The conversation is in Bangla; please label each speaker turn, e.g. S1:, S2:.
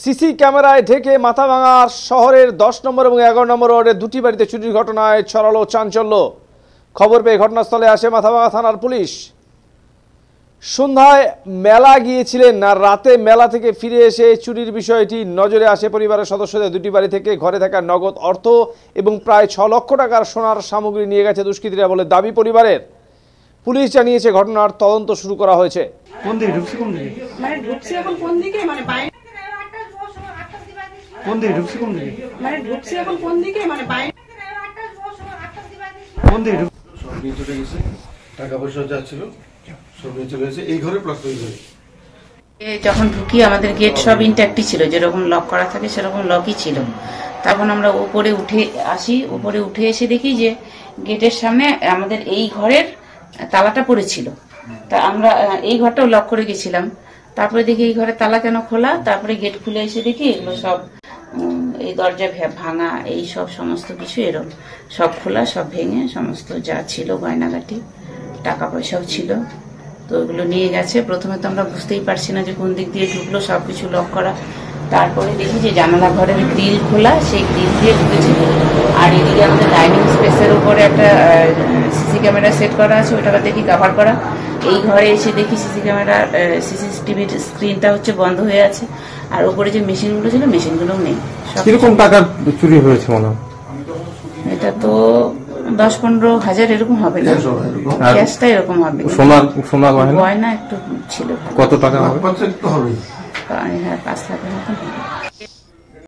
S1: সিসি ক্যামেরায় ঢেকে মাথাভাঙা শহরের 10 নম্বর এবং 11 নম্বর ওয়ার্ডের দুটি বাড়িতে চুরির ঘটনায় ছড়ালো চাঞ্চল্য। খবর পেয়ে ঘটনাস্থলে আসে মাথাভাঙা থানার পুলিশ। সন্ধ্যায় মেলা গিয়েছিলেন আর রাতে মেলা থেকে ফিরে এসে চুরির বিষয়টি নজরে আসে পরিবারের সদস্যদের। দুটি বাড়ি থেকে ঘরে থাকা নগদ অর্থ এবং প্রায় 6 লক্ষ টাকার সোনার সামগ্রী নিয়ে গেছে দুষ্কৃতীরা বলে দাবি পরিবারের। পুলিশ জানিয়েছে ঘটনার তদন্ত শুরু করা হয়েছে।
S2: কোন দিকে ঢুকছে, কোন দিকে
S3: মানে ঢুকছে এখন কোন দিকে, মানে বাইরে
S2: কোন দিকে ঢুকছে, কোন দিকে
S3: মানে ঢুকছে এখন কোন দিকে, মানে বাইরে
S2: কোন দিকে ঢুকছে।
S4: সব নিয়ে চলে গেছে, টাকা পয়সা যা ছিল সব নিয়ে চলে গেছে এই ঘরে প্লাস ওই ঘরে।
S5: যখন ঢুকি আমাদের গেট সব ইনট্যাক্টই ছিল, যেরকম লক করা থাকে সেরকম লকই ছিল। তখন আমরা উপরে উঠে আসি, উপরে উঠে এসে দেখি যে গেটের সামনে আমাদের এই ঘরের তালাটা পড়েছিল। তা আমরা এই ঘরটাও লক করে গেছিলাম। তারপরে দেখি এই ঘরের তালা কেন খোলা, তারপরে গেট খুলে এসে দেখি এগুলো সব এই দরজা ভাঙা, এই সব সমস্ত কিছু এরকম সব খোলা, সব ভেঙে সমস্ত যা ছিল গয়নাগাটি টাকা পয়সাও ছিল, তো ওগুলো নিয়ে গেছে। প্রথমে তো আমরা বুঝতেই পারছি না যে কোন দিক দিয়ে ঢুকলো, সবকিছু লক করা। তারপরে দেখি যে জানালা ঘরের গ্রিল খোলা, সেই গ্রিল দিয়ে ঢুকেছে। আর এদিকে আমাদের ডাইনিং স্পেসের উপরে একটা সিসি ক্যামেরা সেট করা আছে, ওটাকে দেখি কভার করা। এই ঘরে এসে দেখি সিসি ক্যামেরা সিসিটিভির স্ক্রিনটা হচ্ছে বন্ধ হয়ে আছে, আর উপরে যে মেশিনগুলো ছিল মেশিনগুলোও নেই।
S6: কিরকম টাকা চুরি হয়েছে মনে হয়?
S5: এটা তো 10-15 হাজার এরকম হবে না, ক্যাশটা এরকম হবে।
S6: সোনা
S5: গয়না একটু ছিল।
S6: কত টাকা হবে?
S4: 5 লাখ তো হবে।
S5: হ্যাঁ, 5 লাখের মতন হবে।